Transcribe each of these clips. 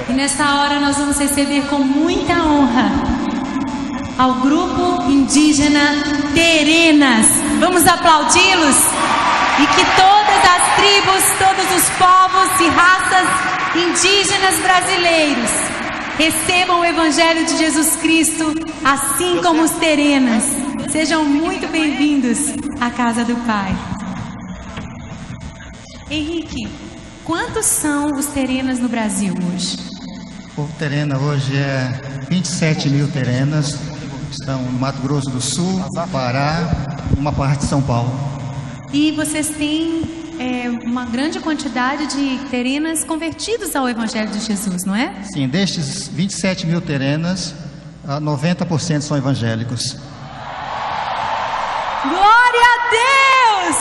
E nessa hora nós vamos receber com muita honra ao grupo indígena Terenas. Vamos aplaudi-los e que todas as tribos, todos os povos e raças indígenas brasileiros recebam o Evangelho de Jesus Cristo, assim como os Terenas. Sejam muito bem-vindos à casa do Pai. Henrique, quantos são os Terenas no Brasil hoje? O povo Terena hoje é 27 mil Terenas, estão no Mato Grosso do Sul, Pará e uma parte de São Paulo. E vocês têm uma grande quantidade de Terenas convertidos ao Evangelho de Jesus, não é? Sim, destes 27 mil Terenas, 90% são evangélicos. Glória a Deus!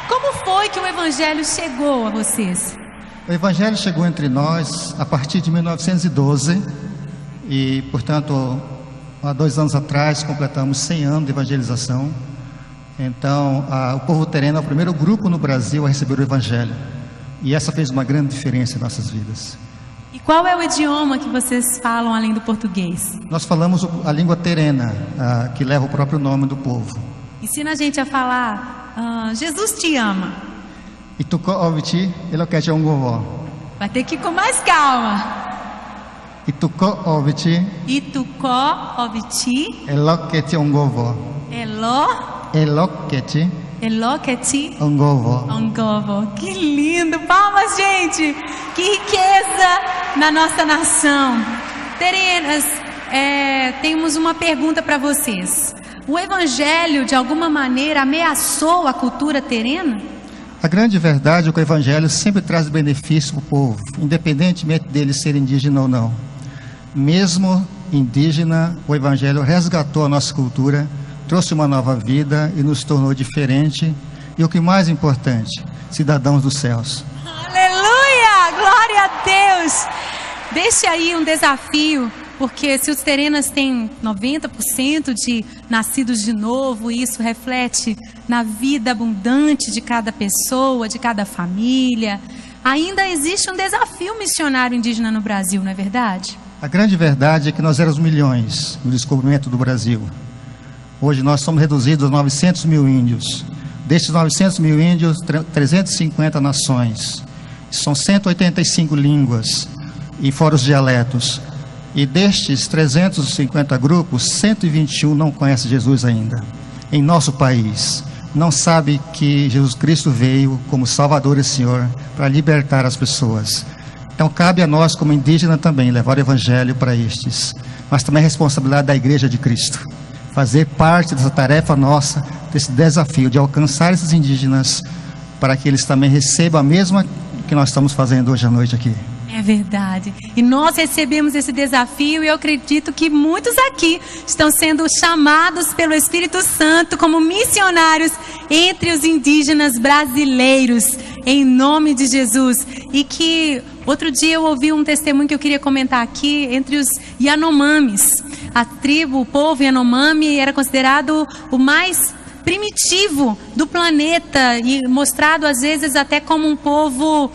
Como foi que o Evangelho chegou a vocês? O Evangelho chegou entre nós a partir de 1912 e, portanto, há 2 anos atrás completamos 100 anos de evangelização. Então, o povo tereno é o primeiro grupo no Brasil a receber o Evangelho. E essa fez uma grande diferença em nossas vidas. E qual é o idioma que vocês falam além do português? Nós falamos a língua terena, que leva o próprio nome do povo. Ensina a gente a falar, Jesus te ama. Ituko oviti, eloquete ongovó. Vai ter que ir com mais calma. Ituko oviti, eloquete ongovó. Eloquete ongovó. Que lindo! Palmas, gente! Que riqueza na nossa nação. Terenas, temos uma pergunta para vocês. O Evangelho, de alguma maneira, ameaçou a cultura terena? A grande verdade é que o Evangelho sempre traz benefício para o povo, independentemente dele ser indígena ou não. Mesmo indígena, o Evangelho resgatou a nossa cultura, trouxe uma nova vida e nos tornou diferente. E o que mais importante, cidadãos dos céus. Aleluia! Glória a Deus! Deixe aí um desafio, porque se os terenas têm 90% de nascidos de novo, e isso reflete na vida abundante de cada pessoa, de cada família, ainda existe um desafio missionário indígena no Brasil, não é verdade? A grande verdade é que nós éramos milhões no descobrimento do Brasil. Hoje nós somos reduzidos a 900 mil índios. Destes 900 mil índios, 350 nações. São 185 línguas e fora os dialetos. E destes 350 grupos, 121 não conhecem Jesus ainda. Em nosso país, não sabe que Jesus Cristo veio como Salvador e Senhor para libertar as pessoas. Então cabe a nós como indígena também levar o Evangelho para estes. Mas também é responsabilidade da Igreja de Cristo. Fazer parte dessa tarefa nossa, desse desafio de alcançar esses indígenas para que eles também recebam a mesma que nós estamos fazendo hoje à noite aqui. É verdade. E nós recebemos esse desafio e eu acredito que muitos aqui estão sendo chamados pelo Espírito Santo como missionários entre os indígenas brasileiros, em nome de Jesus. E que outro dia eu ouvi um testemunho que eu queria comentar aqui entre os Yanomamis. A tribo, o povo Yanomami era considerado o mais primitivo do planeta e mostrado às vezes até como um povo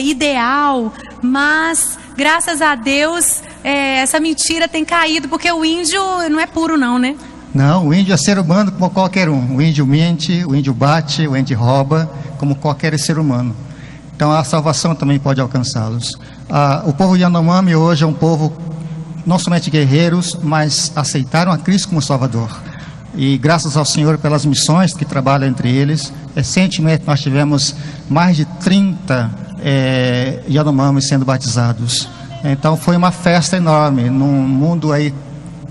ideal, mas graças a Deus essa mentira tem caído, porque o índio não é puro não, né? Não, o índio é ser humano como qualquer um. O índio mente, o índio bate, o índio rouba, como qualquer ser humano. Então a salvação também pode alcançá-los. O povo Yanomami hoje é um povo não somente guerreiros, mas aceitaram a Cristo como Salvador. E graças ao Senhor pelas missões que trabalham entre eles. Recentemente nós tivemos mais de 30 Yanomamis sendo batizados. Então foi uma festa enorme, num mundo aí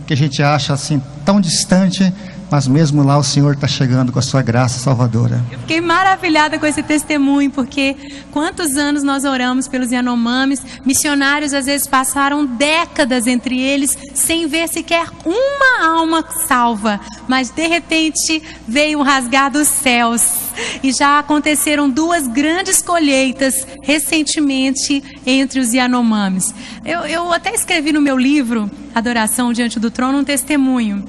que a gente acha assim tão distante, mas mesmo lá o Senhor está chegando com a sua graça salvadora. Eu fiquei maravilhada com esse testemunho, porque quantos anos nós oramos pelos Yanomamis, missionários às vezes passaram décadas entre eles, sem ver sequer uma alma salva, mas de repente veio um rasgar dos céus, e já aconteceram 2 grandes colheitas recentemente entre os Yanomamis. Eu até escrevi no meu livro, Adoração Diante do Trono, um testemunho.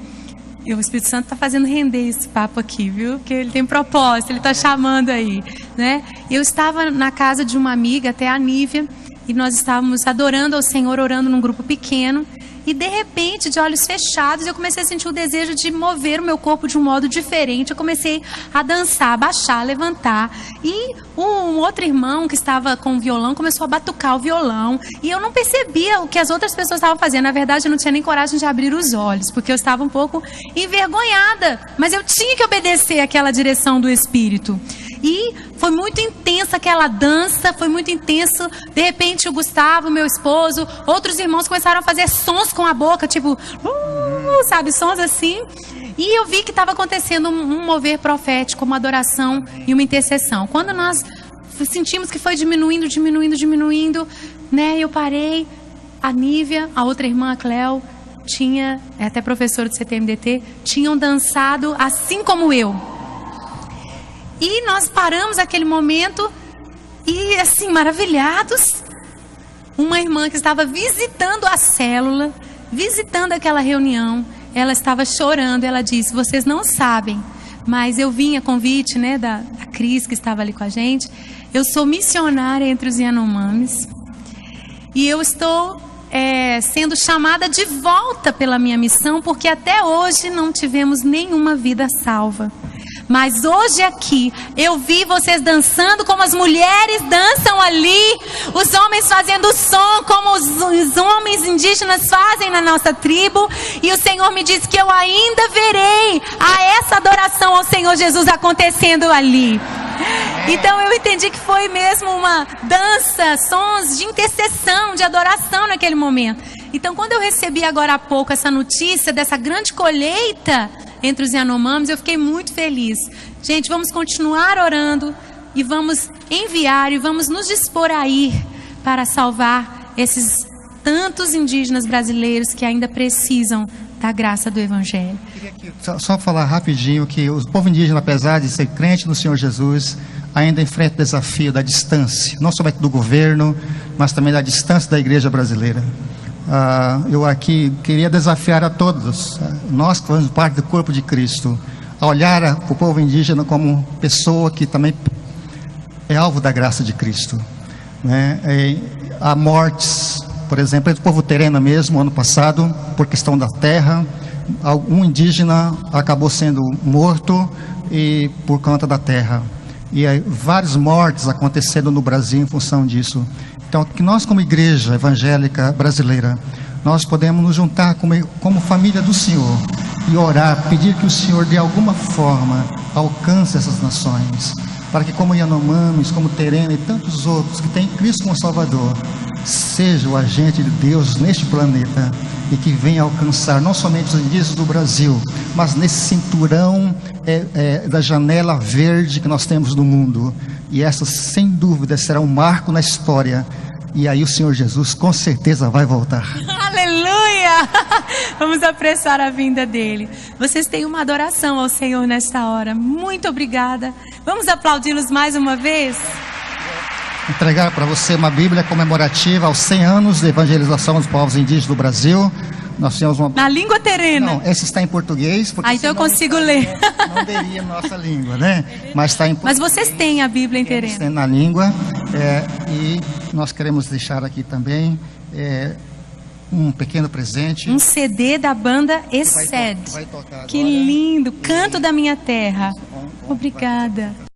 E o Espírito Santo está fazendo render esse papo aqui, viu? Porque ele tem propósito, ele está chamando aí, né? Eu estava na casa de uma amiga, até a Nívia, e nós estávamos adorando ao Senhor, orando num grupo pequeno. E de repente, de olhos fechados, eu comecei a sentir o desejo de mover o meu corpo de um modo diferente. Eu comecei a dançar, a baixar, a levantar. E um outro irmão que estava com o violão começou a batucar o violão. E eu não percebia o que as outras pessoas estavam fazendo. Na verdade, eu não tinha nem coragem de abrir os olhos, porque eu estava um pouco envergonhada. Mas eu tinha que obedecer àquela direção do Espírito. E foi muito intensa aquela dança, foi muito intenso. De repente, o Gustavo, meu esposo, outros irmãos começaram a fazer sons com a boca, tipo, sabe, sons assim. E eu vi que estava acontecendo um mover profético, uma adoração e uma intercessão. Quando nós sentimos que foi diminuindo, né, eu parei. A Nívia, a outra irmã, a Cléo, é até professora do CTMDT, tinham dançado assim como eu. E nós paramos aquele momento e, assim, maravilhados. Uma irmã que estava visitando a célula, visitando aquela reunião, ela estava chorando. Ela disse: vocês não sabem, mas eu vim a convite, né, da Cris, que estava ali com a gente. Eu sou missionária entre os Yanomamis e eu estou sendo chamada de volta pela minha missão, porque até hoje não tivemos nenhuma vida salva. Mas hoje aqui, eu vi vocês dançando como as mulheres dançam ali, os homens fazendo som como os homens indígenas fazem na nossa tribo. E o Senhor me disse que eu ainda verei essa adoração ao Senhor Jesus acontecendo ali. Então eu entendi que foi mesmo uma dança, sons de intercessão, de adoração naquele momento. Então quando eu recebi agora há pouco essa notícia dessa grande colheita entre os Yanomamis, eu fiquei muito feliz. Gente, vamos continuar orando e vamos enviar e vamos nos dispor a ir para salvar esses tantos indígenas brasileiros que ainda precisam da graça do Evangelho. Só falar rapidinho que o povo indígena, apesar de ser crente no Senhor Jesus, ainda enfrenta o desafio da distância, não somente do governo, mas também da distância da igreja brasileira. Eu aqui queria desafiar a todos, nós que fazemos parte do corpo de Cristo, a olhar o povo indígena como pessoa que também é alvo da graça de Cristo, né? Há mortes, por exemplo, entre o povo terena mesmo, ano passado, por questão da terra, um indígena acabou sendo morto e por conta da terra. E aí, várias mortes acontecendo no Brasil em função disso. Então, que nós como igreja evangélica brasileira, nós podemos nos juntar como família do Senhor e orar, pedir que o Senhor de alguma forma alcance essas nações, para que como Yanomamis, como Terena e tantos outros que têm Cristo como Salvador, seja o agente de Deus neste planeta e que venha alcançar não somente os indígenas do Brasil, mas nesse cinturão da janela verde que nós temos no mundo. E essa, sem dúvida, será um marco na história. E aí o Senhor Jesus com certeza vai voltar. Aleluia! Vamos apressar a vinda dele. Vocês têm uma adoração ao Senhor nesta hora. Muito obrigada. Vamos aplaudi-los mais uma vez? Entregar para você uma Bíblia comemorativa aos 100 anos de evangelização dos povos indígenas do Brasil. Nós temos uma... Na língua terena? Não, esse está em português. Porque então eu consigo ler. Não teria nossa língua, né? Mas está em português. Mas vocês têm a Bíblia em terena? Tem na língua. E nós queremos deixar aqui também um pequeno presente. Um CD da banda Essed. Que lindo! Canto da Minha Terra. Obrigada.